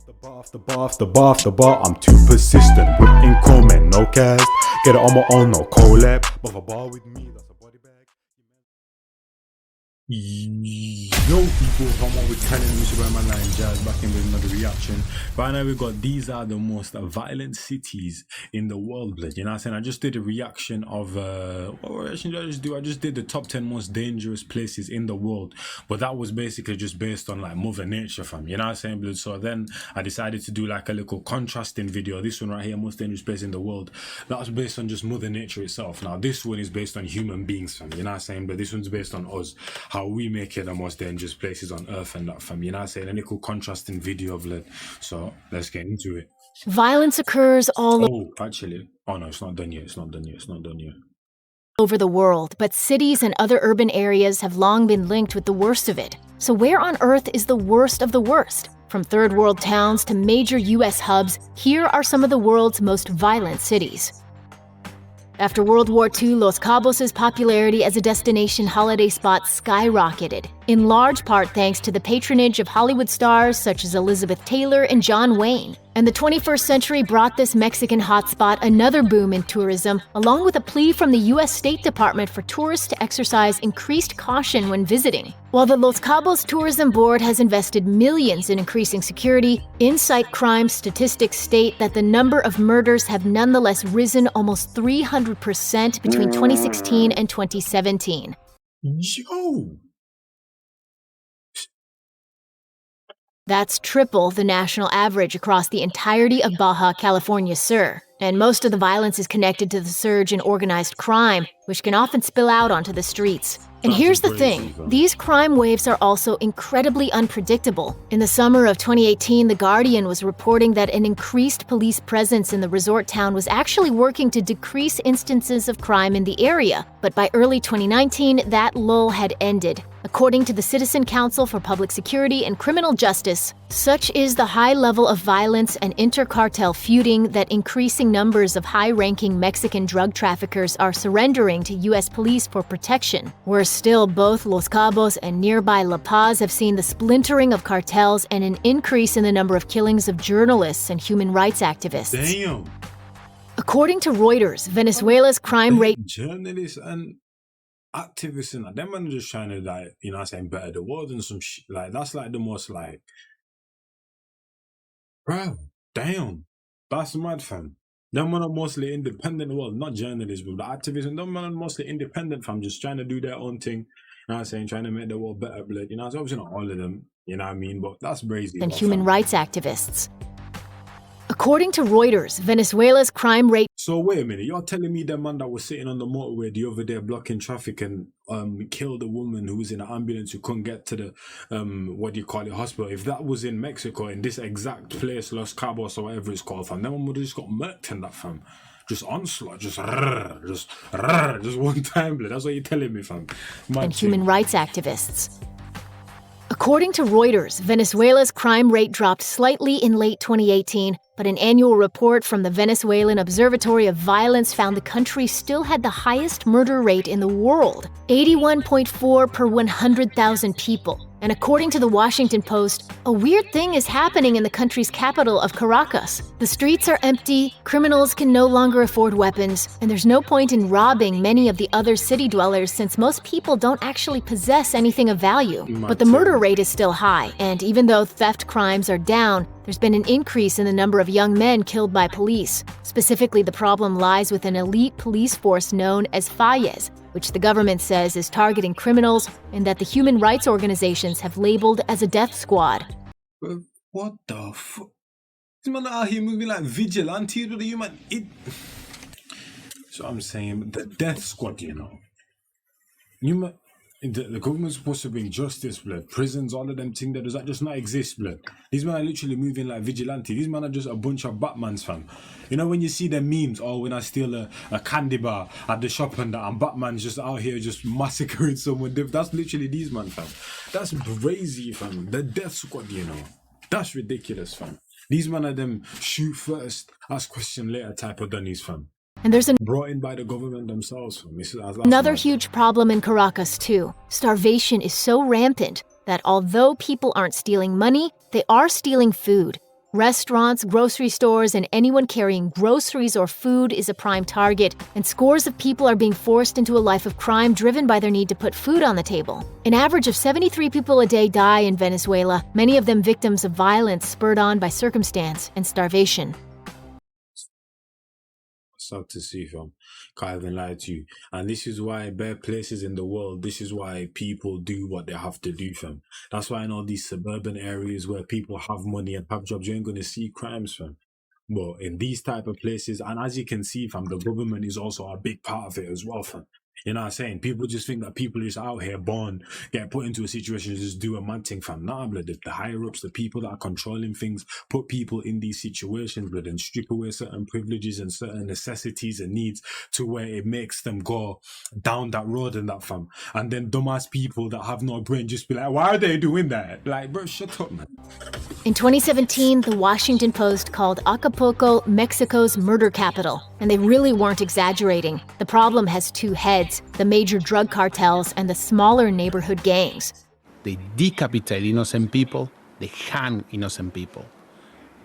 the bar, I'm too persistent. Whipping comment, no cast. Get it on my own, no collab. But a bar with me, that's a body bag. Yo people, come on with telling me about my line jazz back in with another reaction. Right now we got these are the most violent cities in the world, blood. You know what I'm saying? I just did a reaction of what reaction did I just do? I just did the top 10 most dangerous places in the world. But that was basically just based on like Mother Nature, fam. You know what I'm saying, blood? So then I decided to do like a little contrasting video. This one right here, most dangerous place in the world. That was based on just Mother Nature itself. Now this one is based on human beings, fam. You know what I'm saying? But this one's based on us. How we make it the most dangerous places on earth and that, fam. You know what I'm saying? A little contrasting video of it. So let's get into it. Violence occurs all no, it's not done yet. It's not done yet. Over the world, but cities and other urban areas have long been linked with the worst of it. So where on earth is the worst of the worst? From third world towns to major US hubs, here are some of the world's most violent cities. After World War II, Los Cabos' popularity as a destination holiday spot skyrocketed, in large part thanks to the patronage of Hollywood stars such as Elizabeth Taylor and John Wayne. And the 21st century brought this Mexican hotspot another boom in tourism, along with a plea from the U.S. State Department for tourists to exercise increased caution when visiting. While the Los Cabos Tourism Board has invested millions in increasing security, in-site crime statistics state that the number of murders have nonetheless risen almost 300% between 2016 and 2017. Yo! That's triple the national average across the entirety of Baja California Sur. And most of the violence is connected to the surge in organized crime, which can often spill out onto the streets. And here's the thing, these crime waves are also incredibly unpredictable. In the summer of 2018, The Guardian was reporting that an increased police presence in the resort town was actually working to decrease instances of crime in the area. But by early 2019, that lull had ended. According to the Citizen Council for Public Security and Criminal Justice, such is the high level of violence and inter-cartel feuding that increasing numbers of high-ranking Mexican drug traffickers are surrendering to U.S. police for protection. Worse still, both Los Cabos and nearby La Paz have seen the splintering of cartels and an increase in the number of killings of journalists and human rights activists. Damn. According to Reuters, Venezuela's crime rate... Journalists and activists and them man are just trying to, like, you know what I'm saying, better the world and some shit. Like, that's like the most, like... Bro, damn. That's mad, fam. Them men are mostly independent, well, not journalists, but the activists, and them men are mostly independent, fam, just trying to do their own thing, you know what I'm saying, trying to make the world better, blood, you know, it's obviously not all of them, you know what I mean, but that's crazy. And human rights activists. According to Reuters, Venezuela's crime rate... So wait a minute, you're telling me the man that was sitting on the motorway the other day blocking traffic and killed a woman who was in an ambulance who couldn't get to the, hospital, if that was in Mexico, in this exact place, Los Cabos or whatever it's called, fam, that one would have just got murked in that, fam. Just onslaught, just one time, blood. That's what you're telling me, fam. And human rights activists. According to Reuters, Venezuela's crime rate dropped slightly in late 2018, but an annual report from the Venezuelan Observatory of Violence found the country still had the highest murder rate in the world, 81.4 per 100,000 people. And according to the Washington Post, a weird thing is happening in the country's capital of Caracas. The streets are empty, criminals can no longer afford weapons, and there's no point in robbing many of the other city dwellers since most people don't actually possess anything of value. But the murder rate is still high, and even though theft crimes are down, there's been an increase in the number of young men killed by police. Specifically, the problem lies with an elite police force known as FAYES, which the government says is targeting criminals and that the human rights organizations have labeled as a death squad. What the fuck? These men out here moving like vigilantes with the human... So I'm saying, the death squad, you know. The government's supposed to bring justice, blood. Prisons, all of them things, does that just not exist, blood? These men are literally moving like vigilantes. These men are just a bunch of Batmans, fam. You know when you see the memes, oh, when I steal a candy bar at the shop and that, and Batman's just out here just massacring someone. That's literally these men, fam. That's crazy, fam. The death squad, you know. That's ridiculous, fam. These men are them shoot first, ask question later type of dunnies, fam. And there's brought in by the government themselves. Another huge problem in Caracas, too. Starvation is so rampant that although people aren't stealing money, they are stealing food. Restaurants, grocery stores, and anyone carrying groceries or food is a prime target, and scores of people are being forced into a life of crime driven by their need to put food on the table. An average of 73 people a day die in Venezuela, many of them victims of violence spurred on by circumstance and starvation. Sad to see, fam. Can't even lie to you. And this is why bare places in the world, this is why people do what they have to do, fam. That's why in all these suburban areas where people have money and have jobs, you ain't gonna see crimes, fam. But in these type of places, and as you can see, fam, the government is also a big part of it as well, fam. You know what I'm saying? People just think that people just out here born, get put into a situation to just do a man thing, fam. Nah, blood. The higher ups, the people that are controlling things, put people in these situations, blood, and strip away certain privileges and certain necessities and needs to where it makes them go down that road and that, fam. And then dumbass people that have no brain just be like, why are they doing that? Like, bro, shut up, man. In 2017, the Washington Post called Acapulco Mexico's murder capital, and they really weren't exaggerating. The problem has two heads: the major drug cartels and the smaller neighborhood gangs. They decapitate innocent people, they hang innocent people.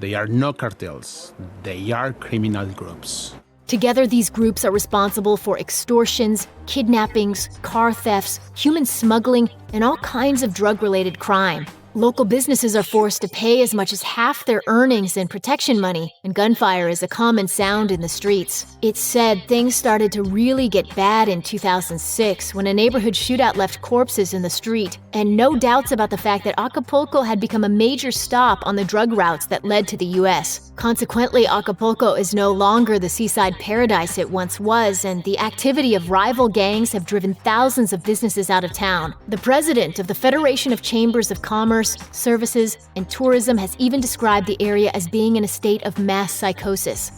They are no cartels, they are criminal groups. Together, these groups are responsible for extortions, kidnappings, car thefts, human smuggling, and all kinds of drug-related crime. Local businesses are forced to pay as much as half their earnings in protection money, and gunfire is a common sound in the streets. It's said things started to really get bad in 2006 when a neighborhood shootout left corpses in the street, and no doubts about the fact that Acapulco had become a major stop on the drug routes that led to the US. Consequently, Acapulco is no longer the seaside paradise it once was, and the activity of rival gangs have driven thousands of businesses out of town. The president of the Federation of Chambers of Commerce, Services, and Tourism has even described the area as being in a state of mass psychosis.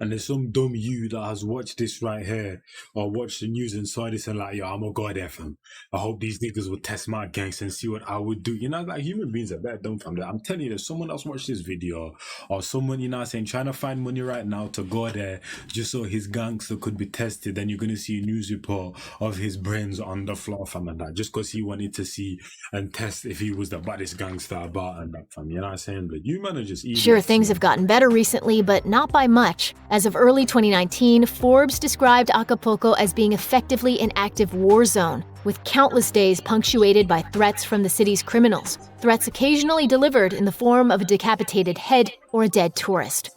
And there's some dumb you that has watched this right here or watched the news and saw this and like, yo, I'm gonna go there, fam. I hope these niggas would test my gangs and see what I would do. You know, like human beings are better dumb, fam. I'm telling you, there's someone else watched this video or someone, you know what I'm saying, trying to find money right now to go there just so his gangster could be tested. Then you're gonna see a news report of his brains on the floor, fam, and that just because he wanted to see and test if he was the baddest gangster about and that, fam. You know what I'm saying? But you man are just eating. Sure, things have gotten better recently, but not by much. As of early 2019, Forbes described Acapulco as being effectively an active war zone, with countless days punctuated by threats from the city's criminals, threats occasionally delivered in the form of a decapitated head or a dead tourist.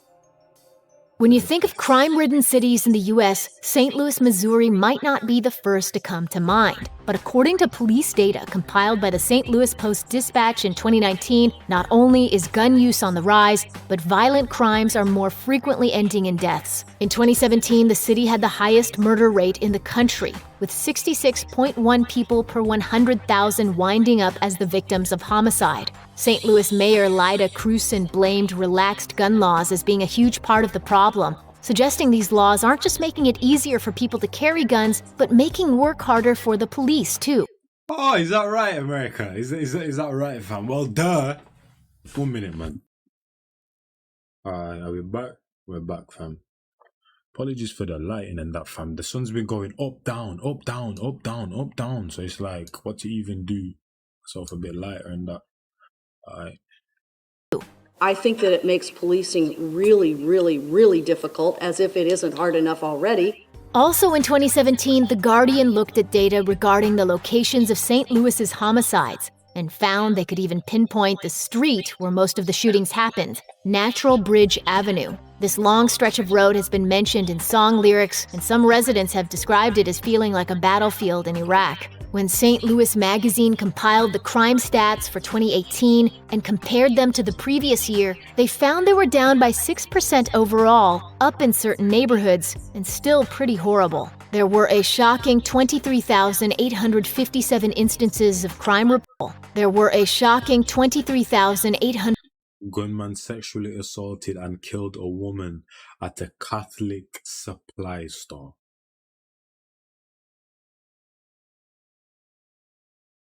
When you think of crime-ridden cities in the US, St. Louis, Missouri might not be the first to come to mind. But according to police data compiled by the St. Louis Post-Dispatch in 2019, not only is gun use on the rise, but violent crimes are more frequently ending in deaths. In 2017, the city had the highest murder rate in the country, with 66.1 people per 100,000 winding up as the victims of homicide. St. Louis Mayor Lyda Krewson blamed relaxed gun laws as being a huge part of the problem, suggesting these laws aren't just making it easier for people to carry guns, but making work harder for the police, too. Oh, is that right, America? Is that right, fam? Well, duh. 1 minute, man. Alright, are we back? We're back, fam. Apologies for the lighting and that, fam. The sun's been going up, down, up, down, up, down, up, down. So it's like, what to even do? So a bit lighter and that. Alright. I think that it makes policing really, really, really difficult, as if it isn't hard enough already. Also in 2017, The Guardian looked at data regarding the locations of St. Louis's homicides and found they could even pinpoint the street where most of the shootings happened, Natural Bridge Avenue. This long stretch of road has been mentioned in song lyrics, and some residents have described it as feeling like a battlefield in Iraq. When St. Louis Magazine compiled the crime stats for 2018 and compared them to the previous year, they found they were down by 6% overall, up in certain neighborhoods, and still pretty horrible. There were a shocking 23,857 instances of crime reported. Gunman sexually assaulted and killed a woman at a Catholic supply store.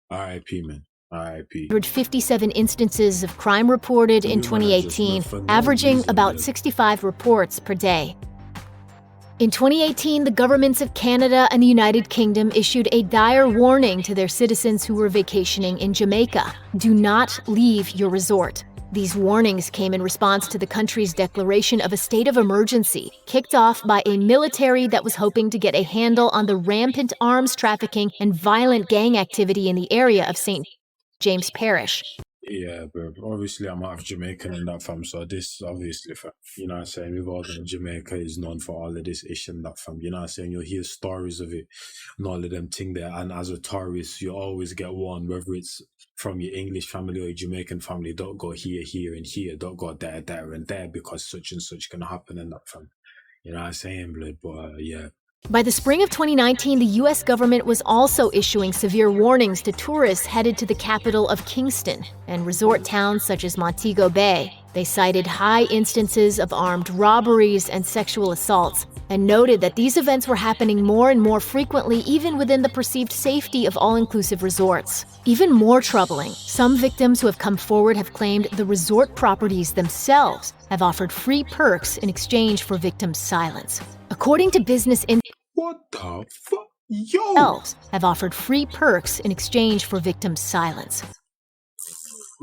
R.I.P. man. R.I.P. 157 instances of crime reported in 2018, averaging about 65 reports per day. In 2018, the governments of Canada and the United Kingdom issued a dire warning to their citizens who were vacationing in Jamaica. Do not leave your resort. These warnings came in response to the country's declaration of a state of emergency, kicked off by a military that was hoping to get a handle on the rampant arms trafficking and violent gang activity in the area of St. James Parish. Yeah, bro. Obviously, I'm half Jamaican and that, fam. So this, obviously, fam. You know what I'm saying? We've all done Jamaica is known for all of this ish and that, fam. You know what I'm saying? You'll hear stories of it and all of them thing there. And as a tourist, you always get warned, whether it's from your English family or your Jamaican family, don't go here, here, and here. Don't go there, there, and there because such and such can happen and that, fam. You know what I'm saying, blood? But yeah. By the spring of 2019, the U.S. government was also issuing severe warnings to tourists headed to the capital of Kingston and resort towns such as Montego Bay. They cited high instances of armed robberies and sexual assaults, and noted that these events were happening more and more frequently even within the perceived safety of all-inclusive resorts. Even more troubling, some victims who have come forward have claimed the resort properties themselves have offered free perks in exchange for victims' silence. According to Business What the fuck? Yo! have offered free perks in exchange for victims' silence.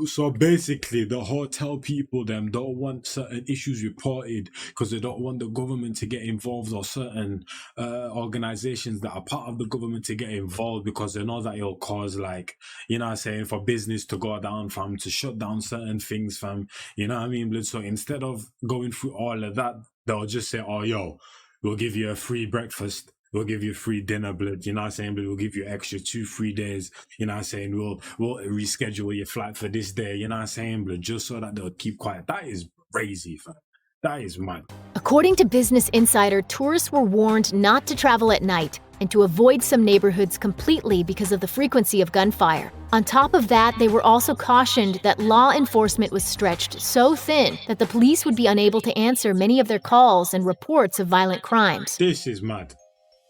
So basically, the hotel people them don't want certain issues reported because they don't want the government to get involved or certain organizations that are part of the government to get involved because they know that it'll cause, like, you know what I'm saying, for business to go down, fam, to shut down certain things, fam. You know what I mean, blood? So instead of going through all of that, they'll just say, oh, yo, we'll give you a free breakfast. We'll give you free dinner, blood. You know what I'm saying? But we'll give you extra 2-3 days. You know what I'm saying? We'll reschedule your flight for this day. You know what I'm saying, blood? Just so that they'll keep quiet. That is crazy, fam. That is mad. According to Business Insider, tourists were warned not to travel at night and to avoid some neighborhoods completely because of the frequency of gunfire. On top of that, they were also cautioned that law enforcement was stretched so thin that the police would be unable to answer many of their calls and reports of violent crimes. This is mad.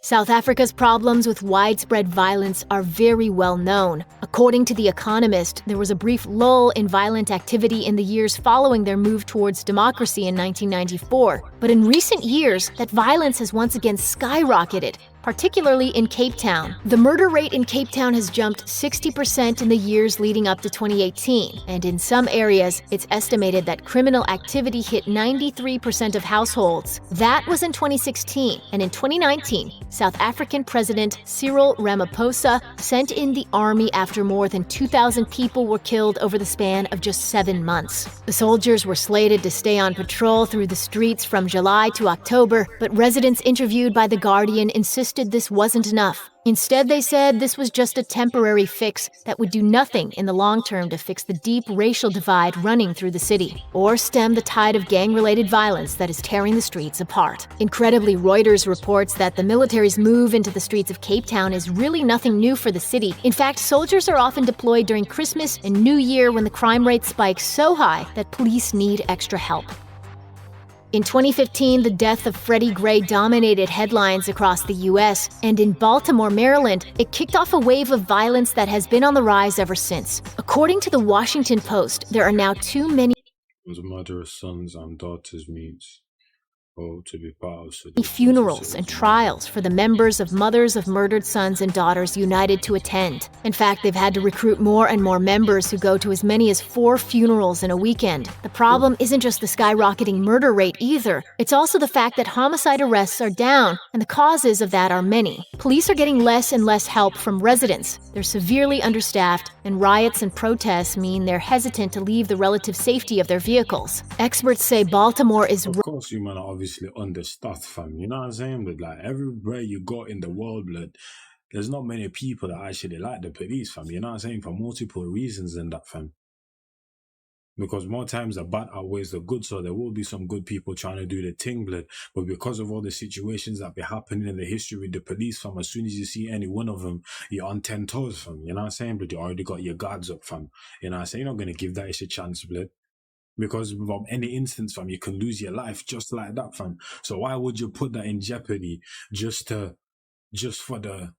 South Africa's problems with widespread violence are very well known. According to The Economist, there was a brief lull in violent activity in the years following their move towards democracy in 1994. But in recent years, that violence has once again skyrocketed, particularly in Cape Town. The murder rate in Cape Town has jumped 60% in the years leading up to 2018, and in some areas, it's estimated that criminal activity hit 93% of households. That was in 2016, and in 2019, South African President Cyril Ramaphosa sent in the army after more than 2,000 people were killed over the span of just 7 months. The soldiers were slated to stay on patrol through the streets from July to October, but residents interviewed by The Guardian insisted this wasn't enough. Instead, they said this was just a temporary fix that would do nothing in the long term to fix the deep racial divide running through the city, or stem the tide of gang-related violence that is tearing the streets apart. Incredibly, Reuters reports that the military's move into the streets of Cape Town is really nothing new for the city. In fact, soldiers are often deployed during Christmas and New Year when the crime rate spikes so high that police need extra help. In 2015, the death of Freddie Gray dominated headlines across the U.S., and in Baltimore, Maryland, it kicked off a wave of violence that has been on the rise ever since. According to the Washington Post, there are now too many Murderous sons and daughters meets. To be part of funerals and trials for the members of mothers of murdered sons and daughters united to attend. In fact, they've had to recruit more and more members who go to as many as 4 funerals in a weekend. The problem isn't just the skyrocketing murder rate either. It's also the fact that homicide arrests are down, and the causes of that are many. Police are getting less and less help from residents. They're severely understaffed, and riots and protests mean they're hesitant to leave the relative safety of their vehicles. Experts say Baltimore is Of course, you man are obviously understaffed, fam. You know what I'm saying? But like everywhere you go in the world, blood, there's not many people that actually like the police, fam. You know what I'm saying? For multiple reasons and that, fam. Because more times the bad outweighs the good, so there will be some good people trying to do the thing, blood. But because of all the situations that be happening in the history with the police, fam, as soon as you see any one of them, you're on 10 toes, fam. You know what I'm saying? But you already got your guards up, fam. You know what I'm saying? You're not going to give that ish a chance, blood. Because from any instance, fam, you can lose your life just like that, fam. So why would you put that in jeopardy just for the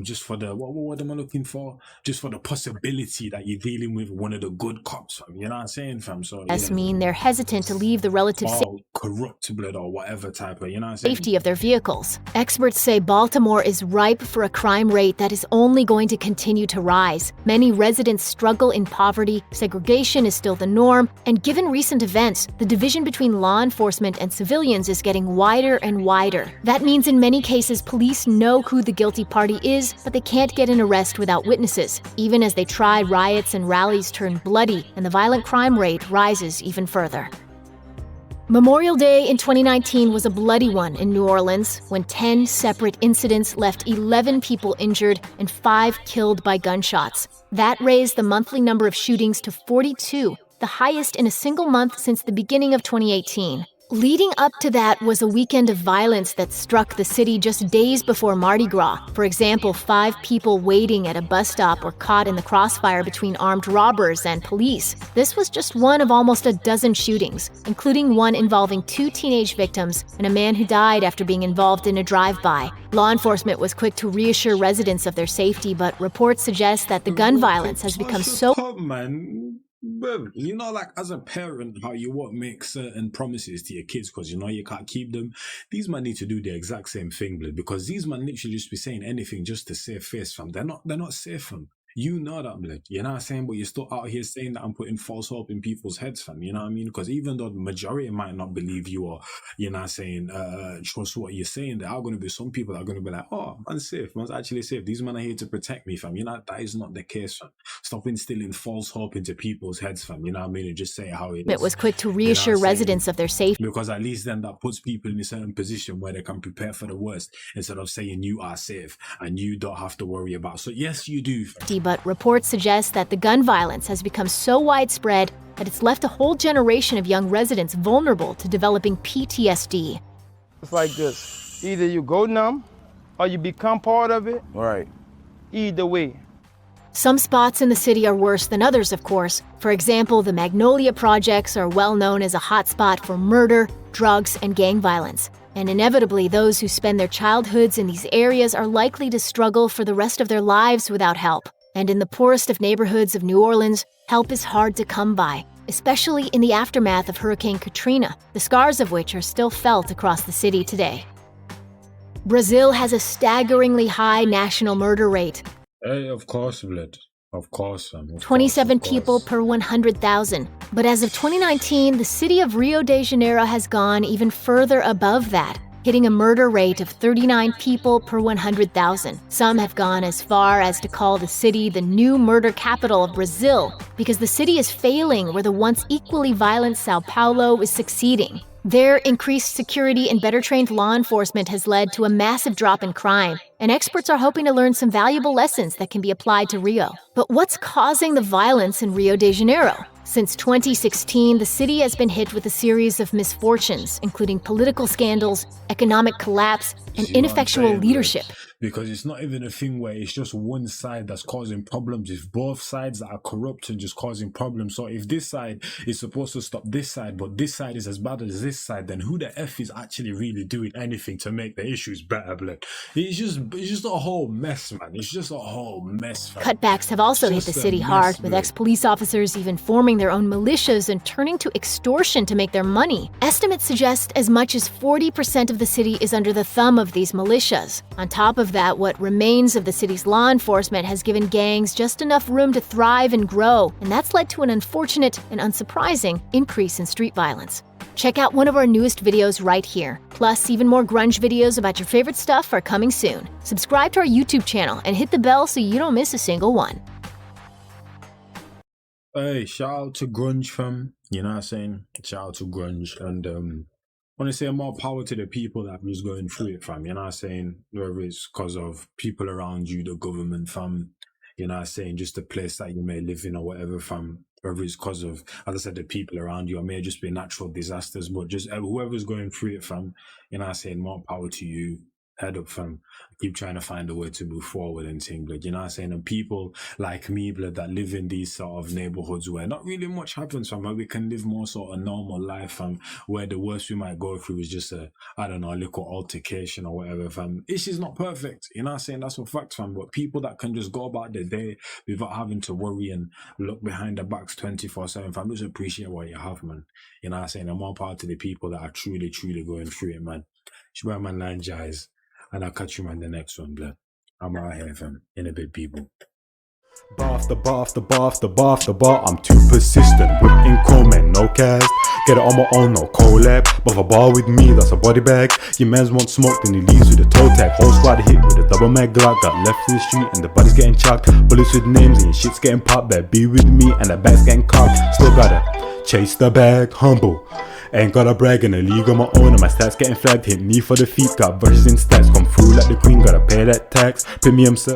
just for the what am I looking for? Just for the possibility that you're dealing with one of the good cops, fam. You know what I'm saying, fam? So mean they're hesitant to leave the relative corrupt blood or whatever type of, you know what I'm saying? safety of their vehicles. Experts say Baltimore is ripe for a crime rate that is only going to continue to rise. Many residents struggle in poverty, segregation is still the norm, and given recent events, the division between law enforcement and civilians is getting wider and wider. That means in many cases, police know who the guilty party is, but they can't get an arrest without witnesses. Even as they try, riots and rallies turn bloody, and the violent crime rate rises even further. Memorial Day in 2019 was a bloody one in New Orleans when 10 separate incidents left 11 people injured and 5 killed by gunshots. That raised the monthly number of shootings to 42, the highest in a single month since the beginning of 2018. Leading up to that was a weekend of violence that struck the city just days before Mardi Gras. For example, 5 people waiting at a bus stop were caught in the crossfire between armed robbers and police. This was just one of almost a dozen shootings, including one involving 2 teenage victims and a man who died after being involved in a drive-by. Law enforcement was quick to reassure residents of their safety, but reports suggest that the gun violence has become so... Bro, you know, like as a parent, how you won't make certain promises to your kids because you know you can't keep them. These men need to do the exact same thing, blood, because these men literally just be saying anything just to save face, fam. They're not safe, fam. You know that, blood. You know what I'm saying? But you're still out here saying that I'm putting false hope in people's heads, fam. You know what I mean? Because even though the majority might not believe you or, you know what I'm saying, trust what you're saying, there are going to be some people that are going to be like, oh, man's safe. Man's actually safe. These men are here to protect me, fam. You know, that is not the case, fam. Stop instilling false hope into people's heads, fam. You know what I mean? And just say how it is. It was quick to reassure residents of their safety. Because at least then that puts people in a certain position where they can prepare for the worst instead of saying you are safe and you don't have to worry about. So yes, you do, fam. But reports suggest that the gun violence has become so widespread that it's left a whole generation of young residents vulnerable to developing PTSD. It's like this. Either you go numb or you become part of it. Right. Either way. Some spots in the city are worse than others, of course. For example, the Magnolia projects are well known as a hotspot for murder, drugs, and gang violence. And inevitably, those who spend their childhoods in these areas are likely to struggle for the rest of their lives without help. And in the poorest of neighborhoods of New Orleans, help is hard to come by, especially in the aftermath of Hurricane Katrina, the scars of which are still felt across the city today. Brazil has a staggeringly high national murder rate. Hey, of course, blood. Of course, 27 people per 100,000. But as of 2019, the city of Rio de Janeiro has gone even further above that, hitting a murder rate of 39 people per 100,000. Some have gone as far as to call the city the new murder capital of Brazil, because the city is failing where the once equally violent Sao Paulo is succeeding. Their increased security and better trained law enforcement has led to a massive drop in crime, and experts are hoping to learn some valuable lessons that can be applied to Rio. But what's causing the violence in Rio de Janeiro? Since 2016, the city has been hit with a series of misfortunes, including political scandals, economic collapse, and ineffectual leadership. Because it's not even a thing where it's just one side that's causing problems. It's both sides that are corrupt and just causing problems. So if this side is supposed to stop this side, but this side is as bad as this side, then who the F is actually really doing anything to make the issues better, blood? It's just a whole mess, man. It's just a whole mess, man. Cutbacks have also hit the city hard, with ex-police officers even forming their own militias and turning to extortion to make their money. Estimates suggest as much as 40% of the city is under the thumb of these militias. On top of that, what remains of the city's law enforcement has given gangs just enough room to thrive and grow, and that's led to an unfortunate and unsurprising increase in street violence. Check out one of our newest videos right here. Plus, even more grunge videos about your favorite stuff are coming soon. Subscribe to our YouTube channel and hit the bell so you don't miss a single one. Hey, shout out to grunge, fam. You know what I'm saying? Shout out to grunge. And I want to say more power to the people that was going through it, fam. You know what I'm saying? Whether it's because of people around you, the government, fam. You know what I'm saying? Just the place that you may live in or whatever, fam. Whether it's because of, as I said, the people around you, or may just be natural disasters, but just whoever's going through it, fam. You know what I'm saying? More power to you. head up, fam. Keep trying to find a way to move forward and things, blood. You know what I'm saying? And people like me, blood, that live in these sort of neighborhoods where not really much happens, fam, where we can live more sort of normal life, fam, where the worst we might go through is just a little altercation or whatever, fam. Issue's not perfect, you know what I'm saying? That's a fact, fam. But people that can just go about their day without having to worry and look behind their backs 24/7, fam, just appreciate what you have, man. You know what I'm saying? I'm more part of the people that are truly, truly going through it, man. It's where man land guys. And I'll catch you on the next one, blood. I'm out here, fam. In a bit, people. Bar after bar after bar after bar after bar, I'm too persistent. Whipping comment, no cast. Get it on my own, no collab. But a bar with me, that's a body bag. Your mans want smoke, then he leaves with a toe tag. Whole squad hit with a double mag Glock. Got left to the street and the body's getting chucked. Bullets with names and your shit's getting popped. Better be with me and the bag's getting cocked. Still gotta chase the bag, humble. Ain't gotta brag in a league on my own and my stats getting flagged. Hit me for the feet, got verses in stats. Come through like the queen, gotta pay that tax. Premium sir.